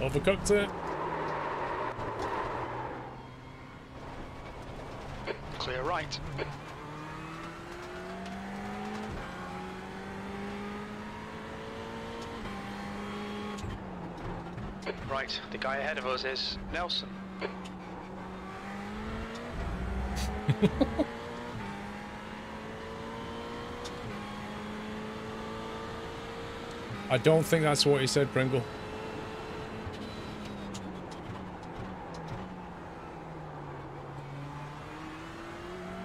Overcooked it. Clear right. Right, the guy ahead of us is Nelson. I don't think that's what he said, Pringle.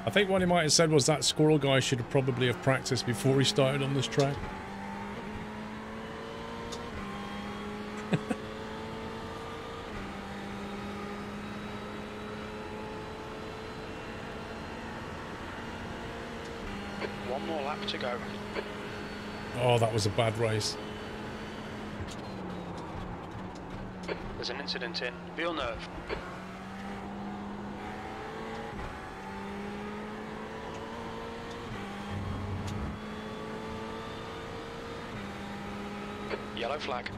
I think what he might have said was that squirrel guy should have probably have practiced before he started on this track. One more lap to go. Oh, that was a bad race. There's an incident in Villeneuve. Yellow flag.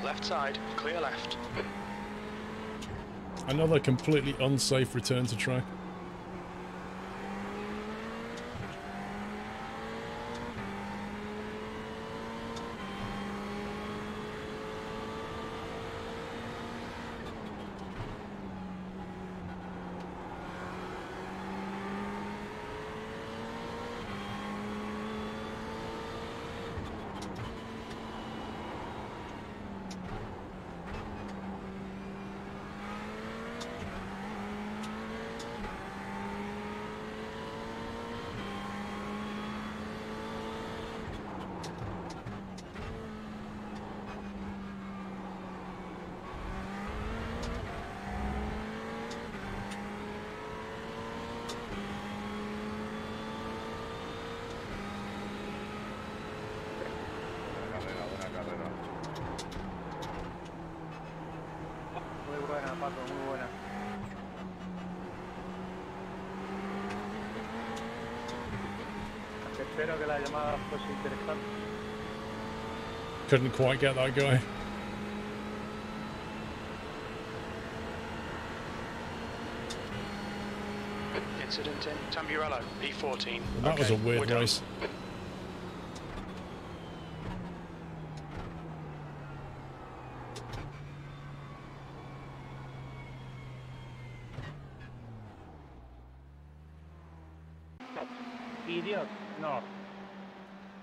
Left side, clear left. Another completely unsafe return to track. Espero que la llamada fuese interesante. Couldn't quite get that guy. Incident in Tamburello, P14. Well, that was a weird race. Idiot, no.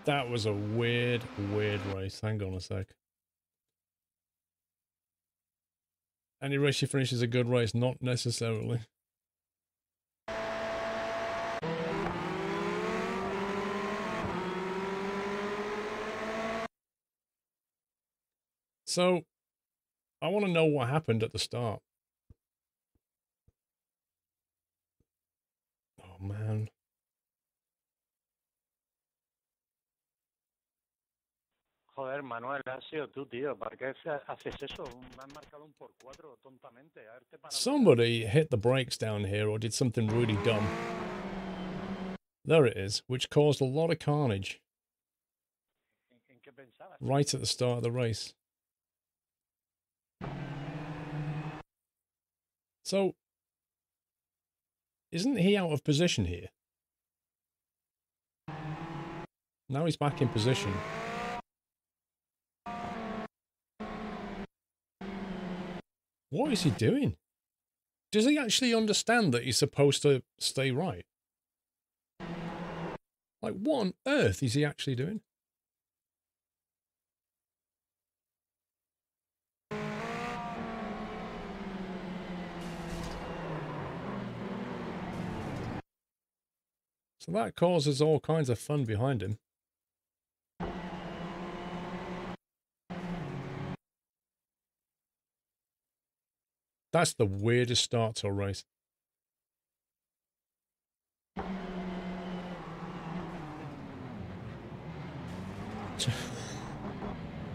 That was a weird race. Hang on a sec. Any race you finish is a good race, not necessarily. So, I want to know what happened at the start. Oh, man. Joder, Manuel, has sido tú, tío. ¿Para qué haces eso? Me han marcado un por 4 tontamente. Haberte parado. Somebody hit the brakes down here or did something really dumb. There it is, which caused a lot of carnage. ¿En qué pensabas? Right at the start of the race. So, isn't he out of position here? Now he's back in position. What is he doing? Does he actually understand that he's supposed to stay right? Like, what on earth is he actually doing? So that causes all kinds of fun behind him. That's the weirdest start to a race.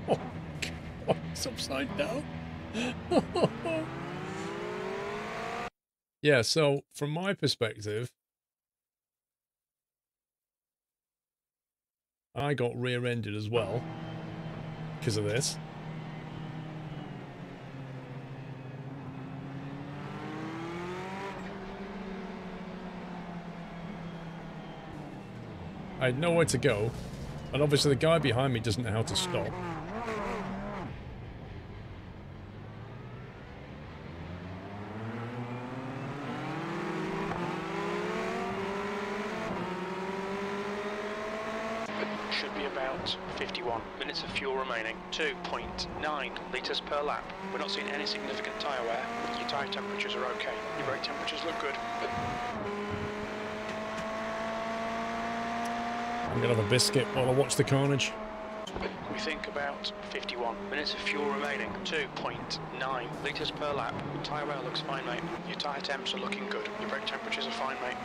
Oh, God, it's upside down. Yeah, so from my perspective, I got rear-ended as well because of this. I had nowhere to go, and obviously the guy behind me doesn't know how to stop. Should be about 51 minutes of fuel remaining. 2.9 litres per lap. We're not seeing any significant tyre wear. Your tyre temperatures are okay. Your brake temperatures look good. I'm gonna have a biscuit while I watch the carnage. We think about 51 minutes of fuel remaining. 2.9 litres per lap. Tyre wear looks fine, mate. Your tyre temps are looking good. Your brake temperatures are fine, mate.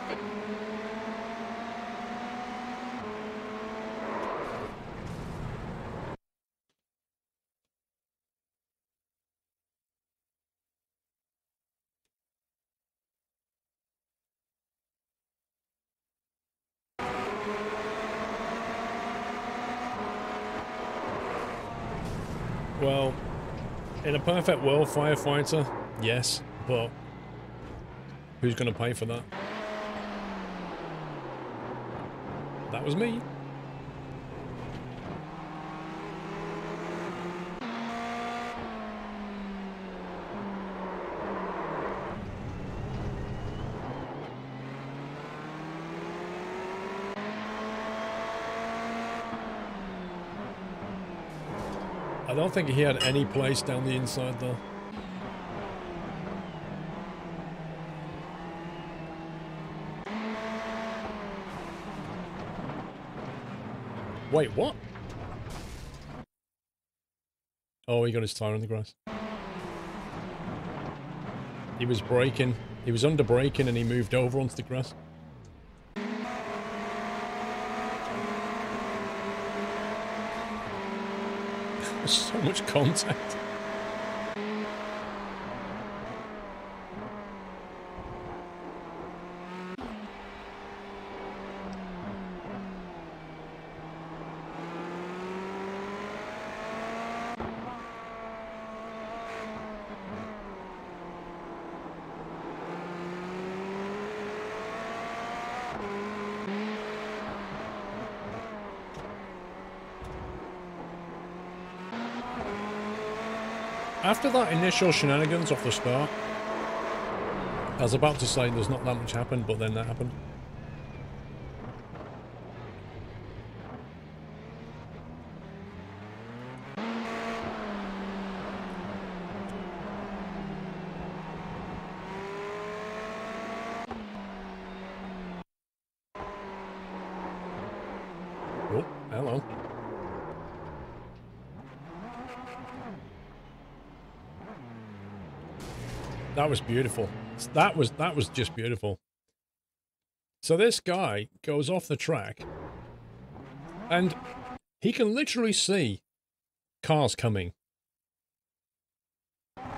Well, in a perfect world, firefighter, yes, but who's going to pay for that? That was me. I don't think he had any place down the inside though. Wait, what? Oh, he got his tire on the grass. He was braking. He was under braking and he moved over onto the grass. There's so much contact. After that initial shenanigans off the start, I was about to say there's not that much happened, but then that happened. Oh, hello. That was beautiful. That was just beautiful. So this guy goes off the track and he can literally see cars coming.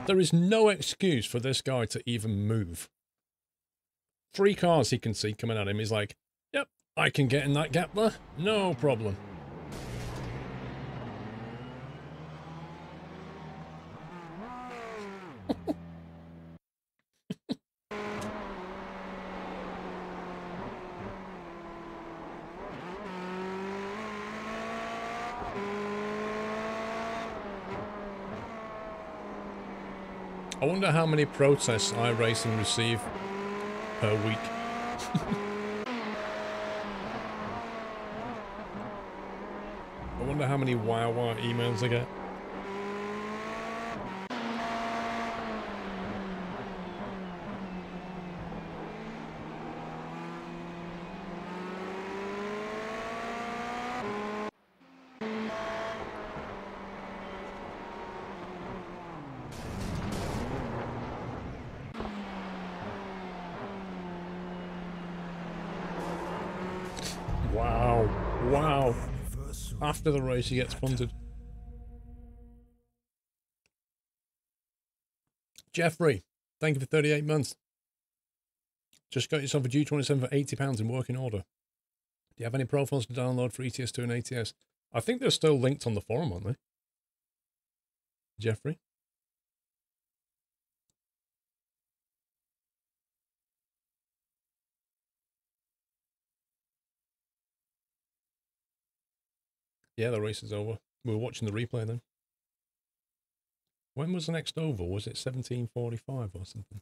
There is no excuse for this guy to even move. 3 cars he can see coming at him. He's like, yep, I can get in that gap there. No problem. I wonder how many protests iRacing receive per week. I wonder how many wow emails I get. Wow. After the race, he gets punted. Jeffrey, thank you for 38 months. Just got yourself a G27 for £80 in working order. Do you have any profiles to download for ETS2 and ATS? I think they're still linked on the forum, aren't they? Jeffrey? Yeah, the race is over. We were watching the replay then. When was the next oval? Was it 17:45 or something?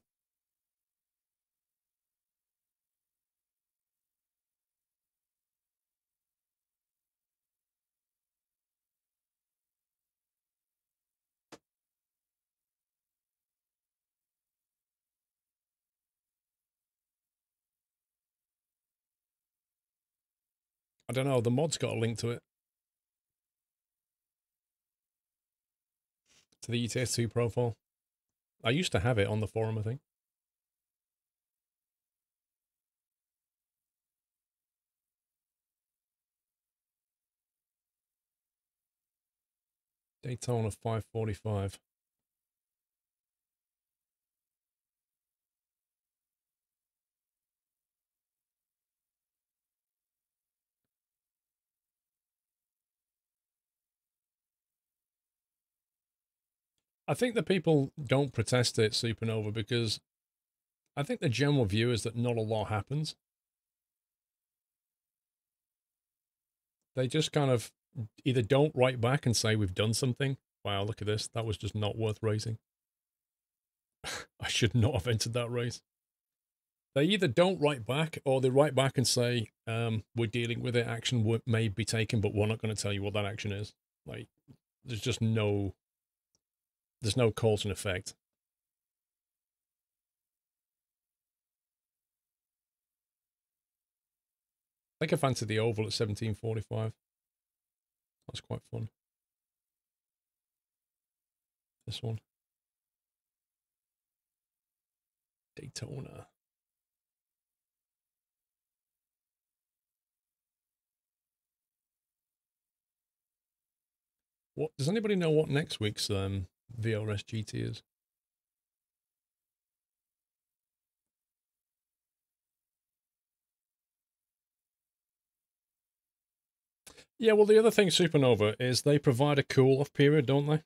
I don't know. The mod's got a link to it. To the ETS2 profile. I used to have it on the forum, I think. Daytona 5:45. I think the people don't protest it, Supernova, because I think the general view is that not a lot happens. They just kind of either don't write back and say, we've done something. Wow, look at this. That was just not worth racing. I should not have entered that race. They either don't write back or they write back and say, we're dealing with it. Action may be taken, but we're not going to tell you what that action is. Like, there's just no cause and effect. I think I fancy the oval at 17:45. That's quite fun. This one. Daytona. What does anybody know what next week's VRS GT is? Yeah, well, the other thing, Supernova, is they provide a cool-off period, don't they?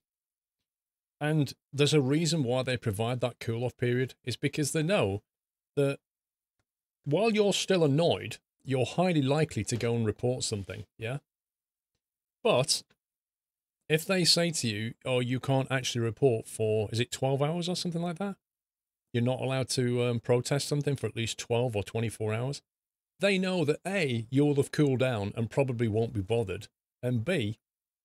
And there's a reason why they provide that cool-off period. Is because they know that while you're still annoyed, you're highly likely to go and report something, yeah? But if they say to you, oh, you can't actually report for, is it 12 hours or something like that? You're not allowed to protest something for at least 12 or 24 hours. They know that A, you'll have cooled down and probably won't be bothered, and B,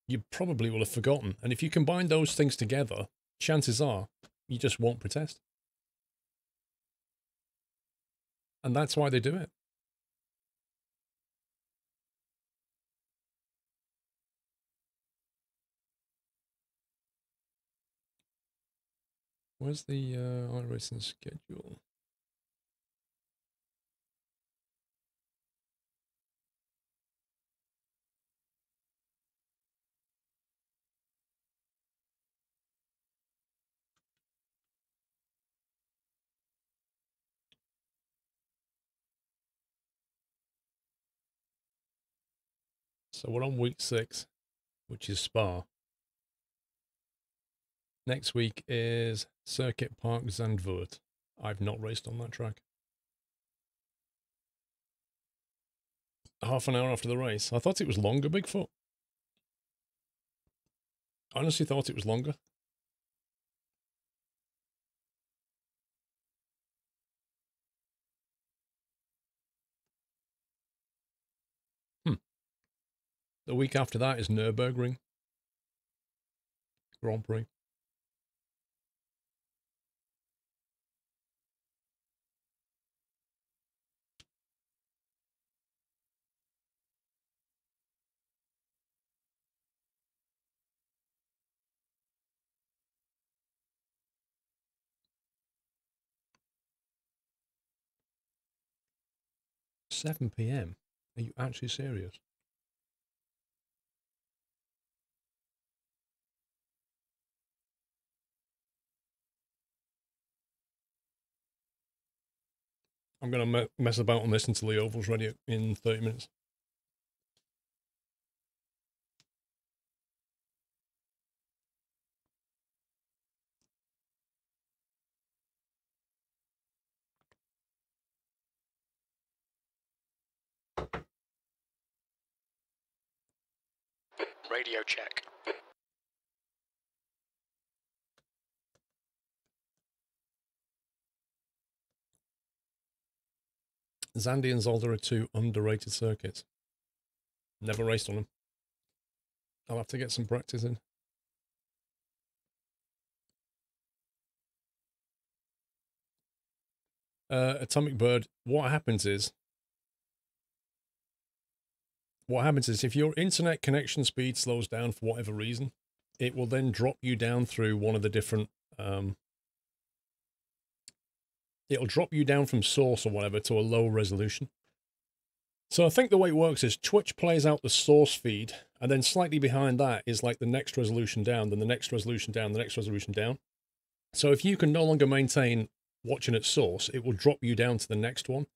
you probably will have forgotten. And if you combine those things together, chances are you just won't protest. And that's why they do it. Where's the iRacing schedule? So we're on week 6, which is Spa. Next week is Circuit Park Zandvoort. I've not raced on that track. Half an hour after the race. I thought it was longer, Bigfoot. I honestly thought it was longer. The week after that is Nürburgring Grand Prix. $7 p.m. Are you actually serious? I'm going to mess about on this until the oval's ready in 30 minutes. Radio check. Zandy and Zolder are two underrated circuits. Never raced on them. I'll have to get some practice in. Atomic Bird, what happens is if your internet connection speed slows down for whatever reason, it will then drop you down through one of the different, it'll drop you down from source or whatever to a low resolution. So I think the way it works is Twitch plays out the source feed, and then slightly behind that is like the next resolution down, then the next resolution down, the next resolution down. So if you can no longer maintain watching at source, it will drop you down to the next one.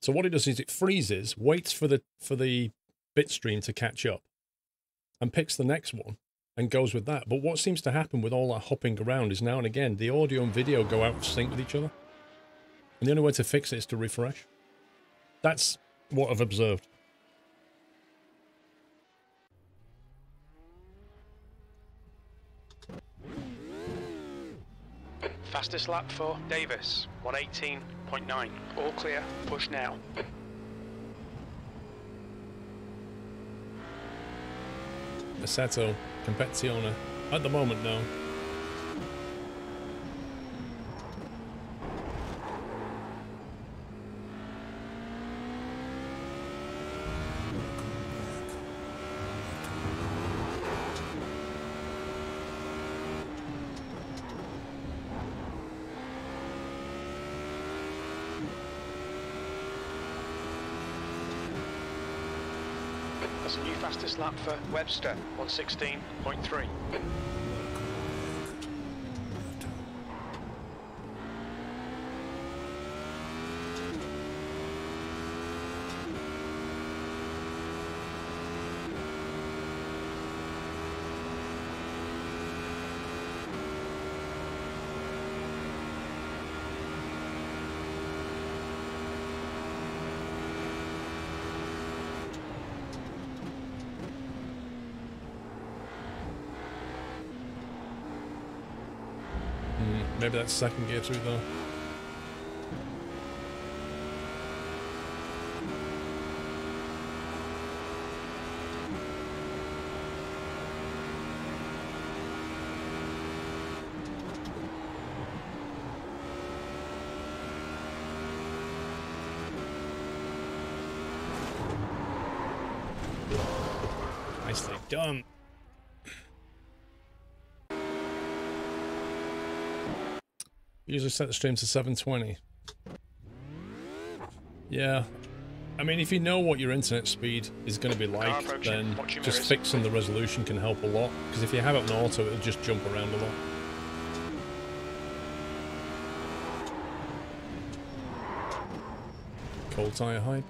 So what it does is it freezes, waits for the bit stream to catch up, and picks the next one and goes with that. But what seems to happen with all that hopping around is now and again the audio and video go out of sync with each other. And the only way to fix it is to refresh. That's what I've observed. Fastest lap for Davis, 118.9. All clear, push now. Assetto, Competizione. At the moment, no. That's a new fastest lap for Webster, 116.3. Maybe that's second gear through though. Nicely done. Usually set the stream to 720. Yeah. I mean, if you know what your internet speed is going to be like, then just fixing the resolution can help a lot. Because if you have it on auto, it'll just jump around a lot. Cold tire hype.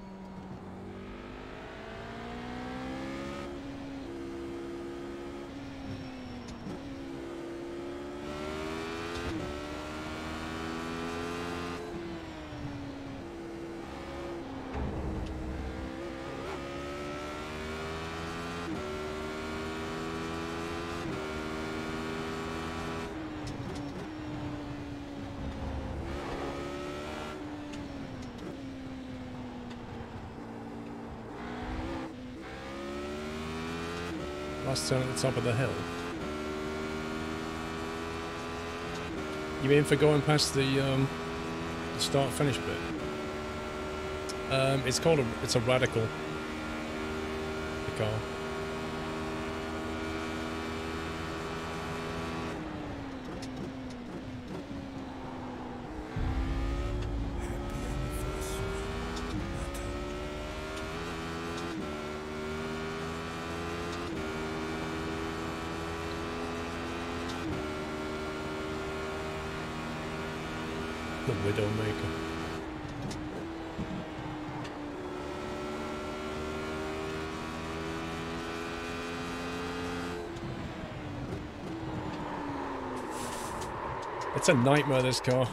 Last turn at the top of the hill. You mean for going past the start-finish bit? It's a radical. The car. The Widowmaker. It's a nightmare, this car.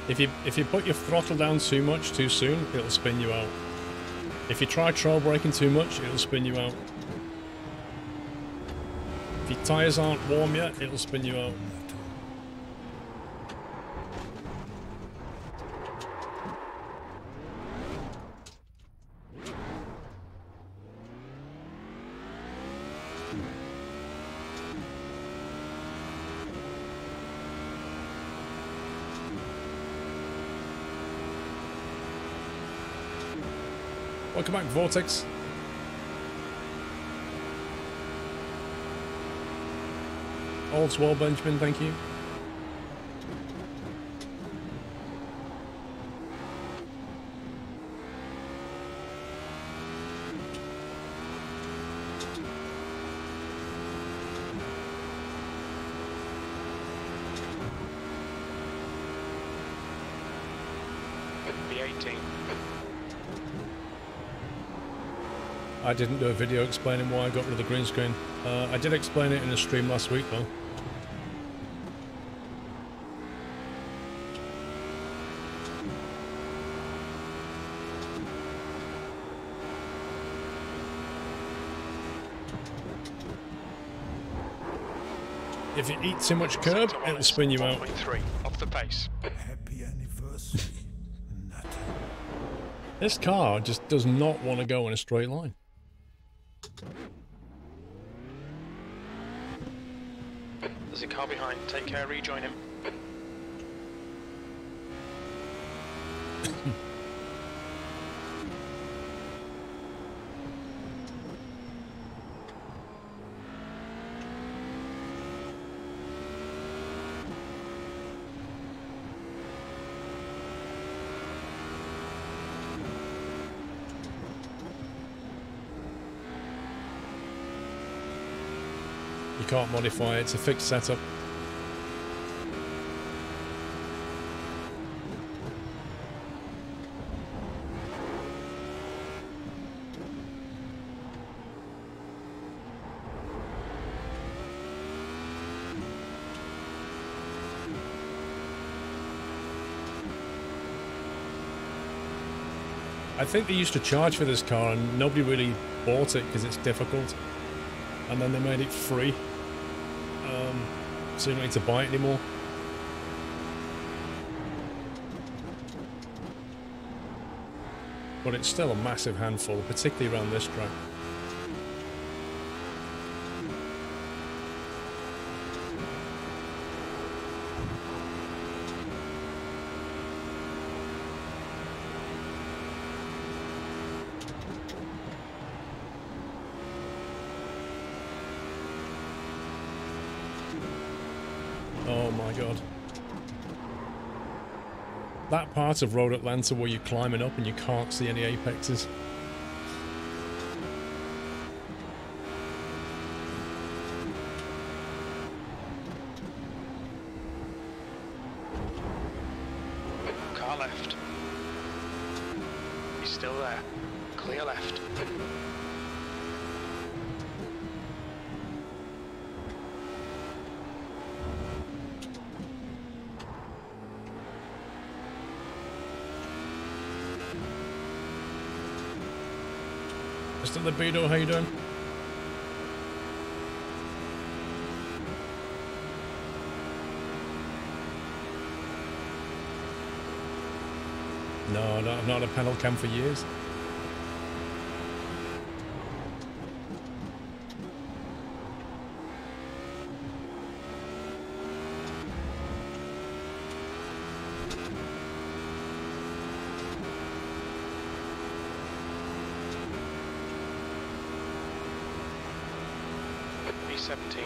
If you put your throttle down too much too soon, it'll spin you out. If you try trail braking too much, it'll spin you out. If your tyres aren't warm yet, it'll spin you out. Welcome back, Vortex. All's well, Benjamin, thank you. B18. I didn't do a video explaining why I got rid of the green screen. I did explain it in a stream last week, though. If you eat too much curb, it'll spin you out. 1.3 off the pace. Happy anniversary. This car just does not want to go in a straight line. There's a car behind. Take care, rejoin him. You can't modify it, it's a fixed setup. I think they used to charge for this car and nobody really bought it because it's difficult. And then they made it free. So you don't need to buy it anymore. But it's still a massive handful, particularly around this track. Oh my god. That part of Road Atlanta where you're climbing up and you can't see any apexes. Car left. He's still there. Clear left. Mr. Libido, how you doing? No, I've not had a panel cam for years. B17.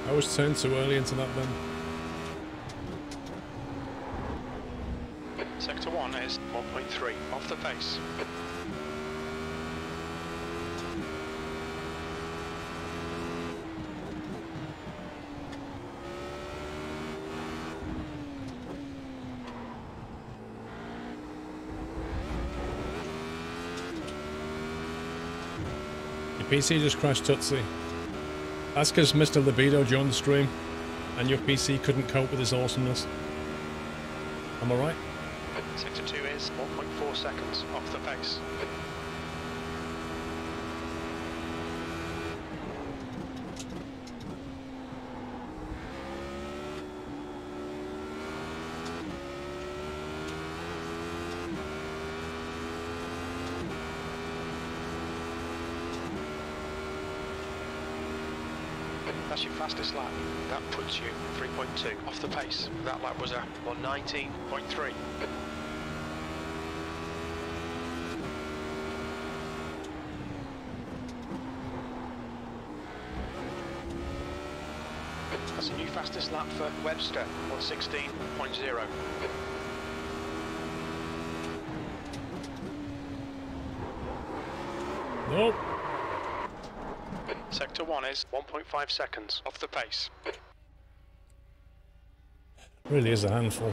I was turned too early into that then. Sector 1 is 1.3 off the pace. PC just crashed Tootsie. That's because Mr. Libido joined the stream, and your PC couldn't cope with his awesomeness. Am I right? Sector 2 is 1.4 seconds off the pace. That's your fastest lap. That puts you 3.2 off the pace. That lap was a 119.3. That's a new fastest lap for Webster, 116.0. Nope. Sector 1 is 1.5 seconds off the pace. Really is a handful.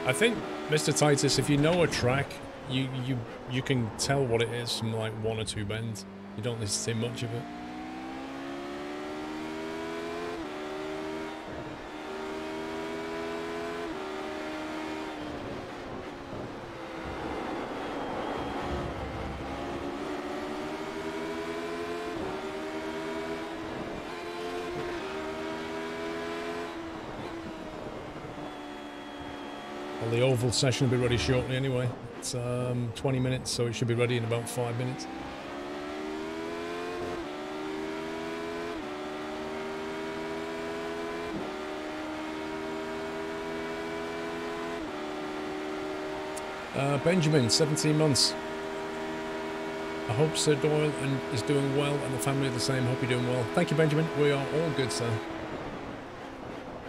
I think, Mr. Titus, if you know a track, you can tell what it is from like one or two bends. You don't need to see much of it. Well, the oval session will be ready shortly anyway. It's 20 minutes, so it should be ready in about 5 minutes. Benjamin, 17 months. I hope Sir Doyle is doing well and the family are the same. Hope you're doing well. Thank you, Benjamin. We are all good, sir.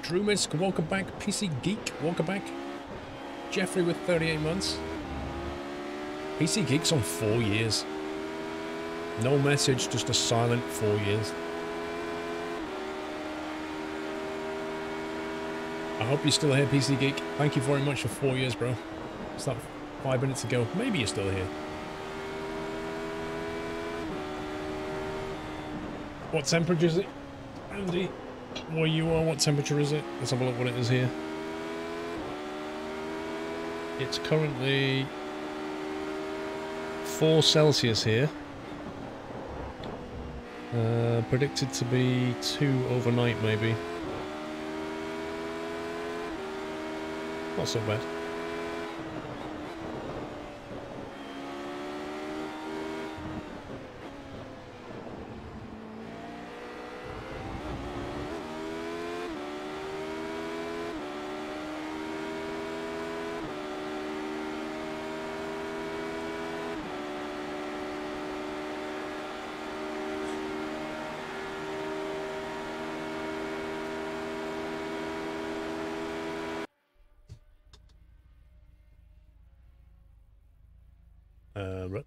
Drew Misk, welcome back. PC Geek, welcome back. Jeffrey with 38 months. PC Geek's on 4 years. No message, just a silent 4 years. I hope you're still here, PC Geek. Thank you very much for 4 years, bro. It's that 5 minutes ago. Maybe you're still here. What temperature is it, Andy? Where you are, what temperature is it? Let's have a look what it is here. It's currently 4 Celsius here. Predicted to be 2 overnight, maybe. Not so bad. Right.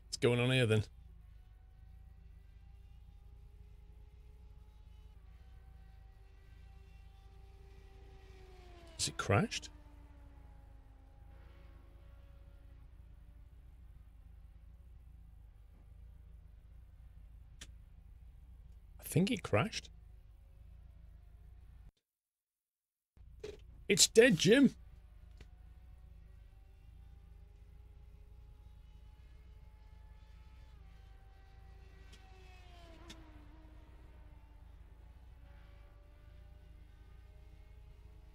What's going on here then? Has it crashed? I think it crashed. It's dead, Jim.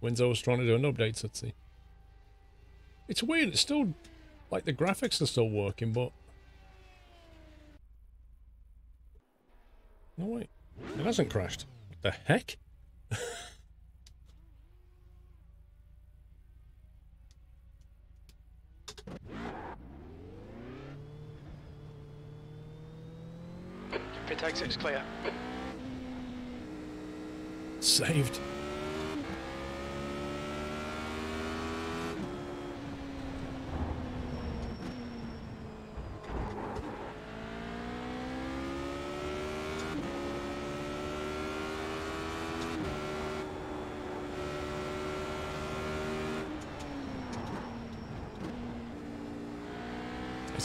Windows trying to do an update, let's see. It's weird, it's still, like, the graphics are still working, but... No, wait. It hasn't crashed. What the heck? Pit exit's clear. Saved.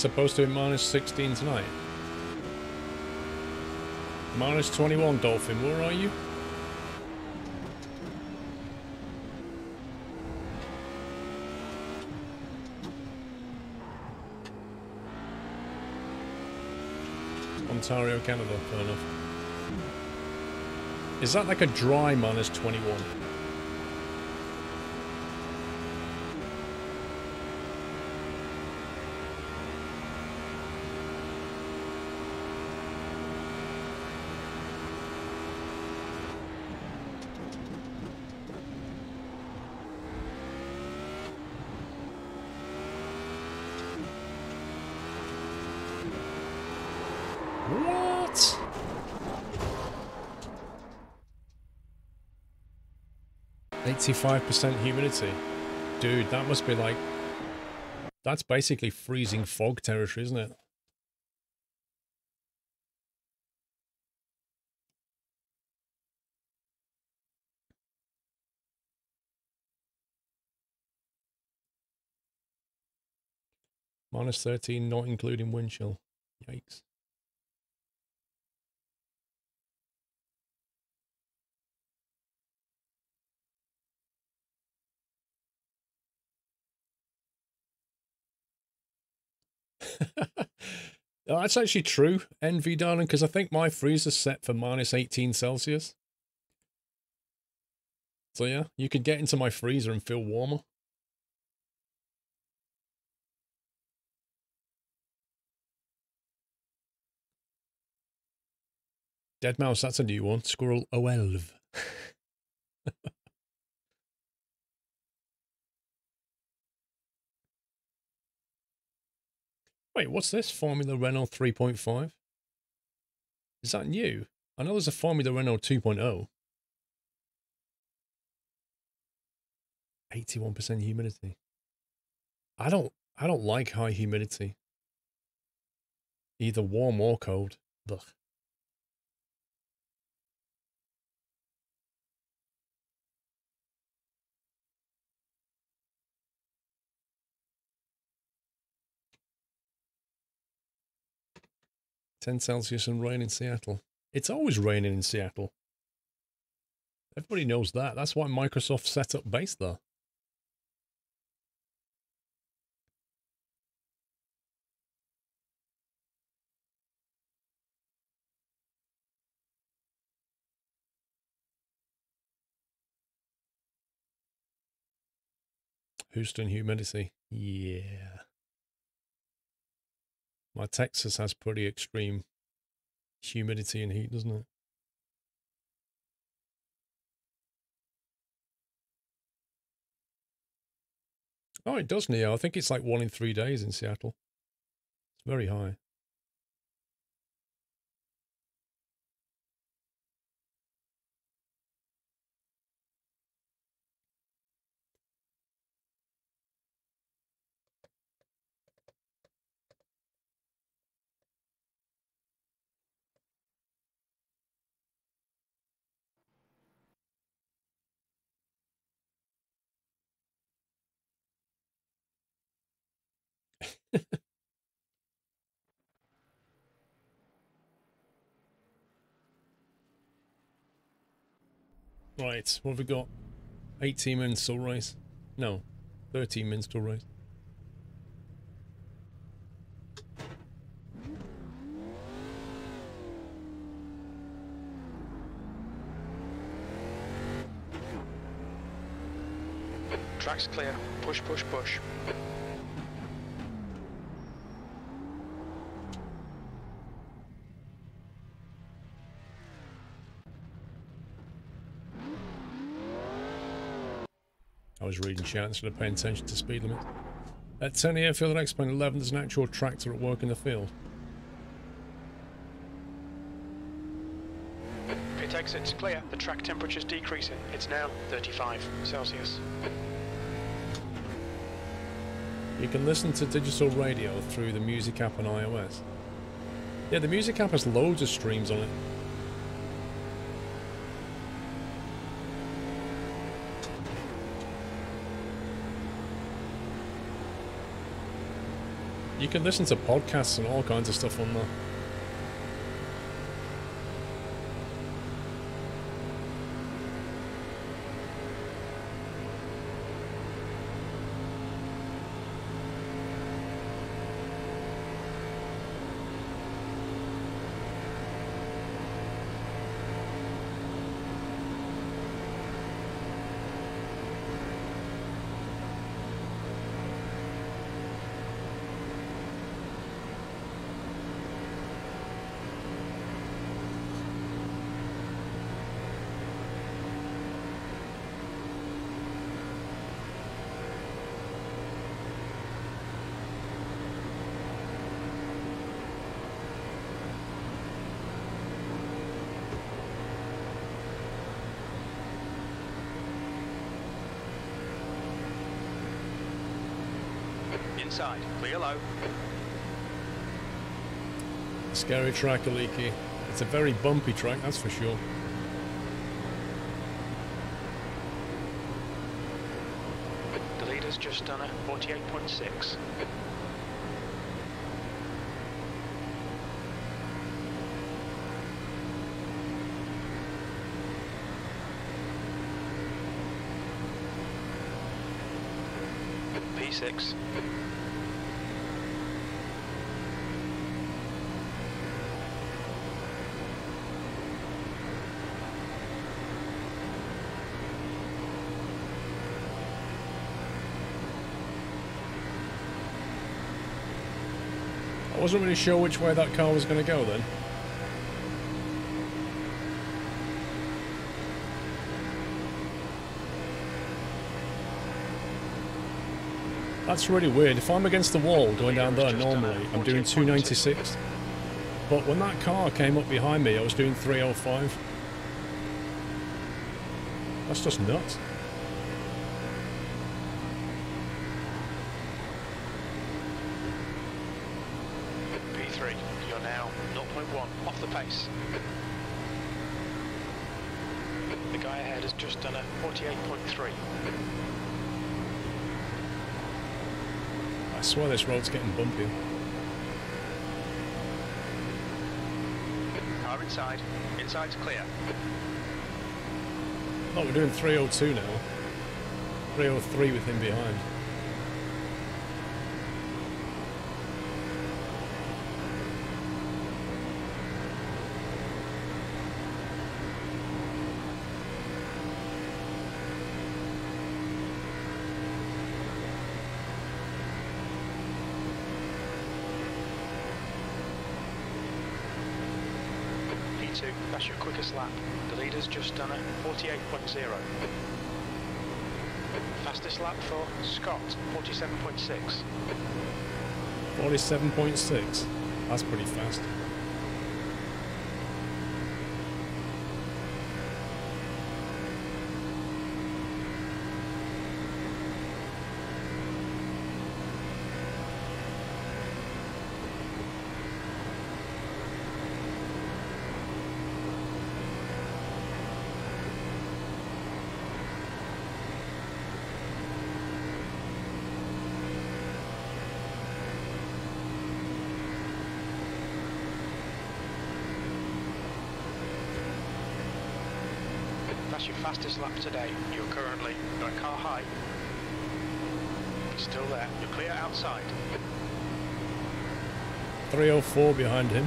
supposed to be minus 16 tonight. Minus 21, Dolphin. Where are you? Ontario, Canada. Fair enough. Is that like a dry minus 21? What? %85% humidity. Dude, that must be like... That's basically freezing fog territory, isn't it? Minus 13, not including wind chill. Yikes. Oh, that's actually true, NV darling, because I think my freezer's set for minus 18 Celsius. So yeah, you could get into my freezer and feel warmer. Dead Mouse, that's a new one. SquirrelPlus. Wait, what's this? Formula Renault 3.5? Is that new? I know there's a Formula Renault 2.0. 81% humidity. I don't like high humidity. Either warm or cold. Ugh. $10 and rain in Seattle. It's always raining in Seattle. Everybody knows that. That's why Microsoft set up base there. Houston humidity. Yeah. My Texas has pretty extreme humidity and heat, doesn't it? Oh, it does, Neo. I think it's like 1 in 3 days in Seattle. It's very high. Right, what have we got? 18 minutes till race. No, 13 minutes till race. Track's clear. Push, push, push. I was reading chat instead of paying attention to speed limit. At 10 airfield at X-Plane 11, there's an actual tractor at work in the field. Pit exit's clear. The track temperature's decreasing. It's now 35 Celsius. You can listen to digital radio through the music app on iOS. Yeah, the music app has loads of streams on it. You can listen to podcasts and all kinds of stuff on there. Inside, clear low. Scary track, leaky. It's a very bumpy track, that's for sure. The leader's just done a 48.6. P6. I wasn't really sure which way that car was going to go then. That's really weird. If I'm against the wall going down there normally, I'm doing 296. But when that car came up behind me, I was doing 305. That's just nuts. P3, you're now 0.1 off the pace. The guy ahead has just done a 48.3. I swear this road's getting bumpy. Car inside. Inside's clear. Oh, we're doing 302 now. 303 with him behind. P2, that's your quickest lap. The leader's just done a 48.0. Fastest lap for Scott, 47.6. 47.6. That's pretty fast. That's your fastest lap today. You're currently got a car high. Still there. You're clear outside. 304 behind him.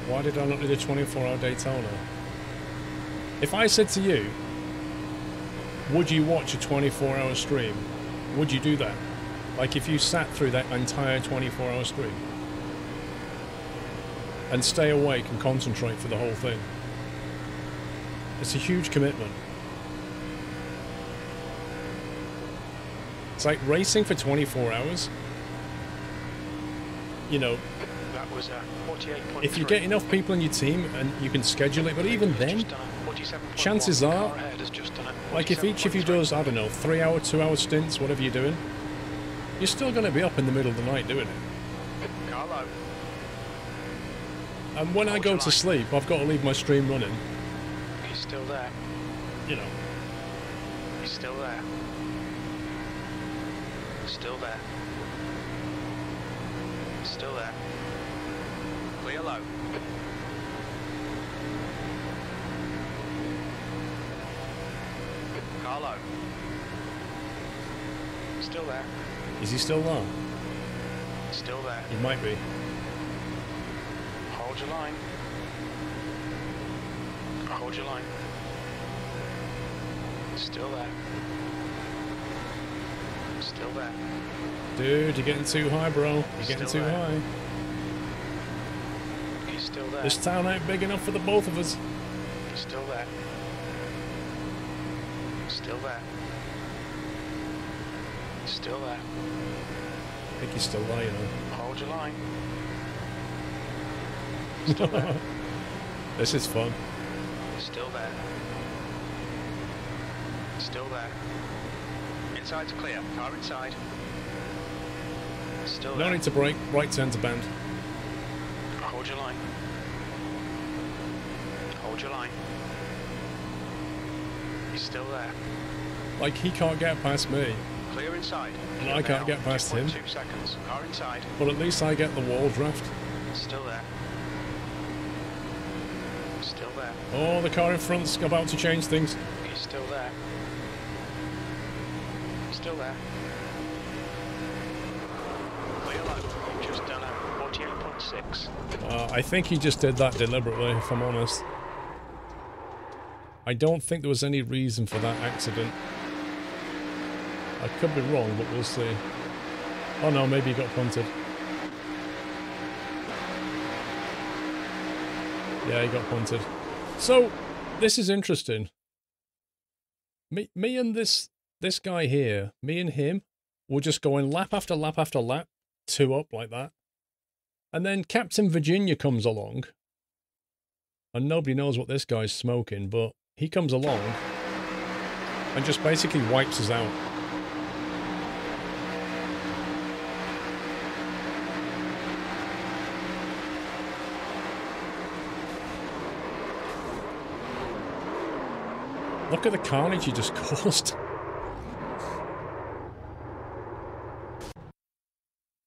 Why did I not do the 24-hour Daytona? If I said to you, would you watch a 24-hour stream? Would you do that? Like if you sat through that entire 24-hour stream and stay awake and concentrate for the whole thing? It's a huge commitment. It's like racing for 24 hours. You know, That was a 48.3. if you get enough people in your team and you can schedule it, but even then, chances are, like if each of you does, I don't know, 3-hour, 2-hour stints, whatever you're doing, you're still going to be up in the middle of the night doing it. Car low. And when I go to sleep, I've got to leave my stream running. He's still there. You know. He's still there. Still there. Still there. Clear low. Car low. Still there. Is he still there? Still there. He might be. Hold your line. Hold your line. Still there. Still there. Dude, you're getting too high, bro. You're getting too high. He's still there. This town ain't big enough for the both of us. Still there. Still there. Still there. I think he's still there, you know. Hold your line. Still there. This is fun. Still there. Still there. Inside's clear. Car inside. Still there. No need to brake. Right turn to bend. Hold your line. Hold your line. He's still there. Like, he can't get past me. Clear inside. And I can't get past him. 2 seconds. Car inside. But at least I get the wall draft. Still there. Still there. Oh, the car in front's about to change things. He's still there. Still there. Clear low. You've just done a 48.6. I think he just did that deliberately, if I'm honest. I don't think there was any reason for that accident. I could be wrong, but we'll see. Oh no, maybe he got punted. Yeah, he got punted. So, this is interesting. Me and this guy here, me and him, were just going lap after lap after lap, 2 up like that. And then Captain Virginia comes along. And nobody knows what this guy's smoking, but he comes along and just basically wipes us out. Look at the carnage he just caused.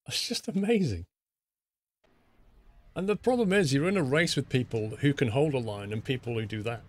It's just amazing. And the problem is, you're in a race with people who can hold a line and people who do that.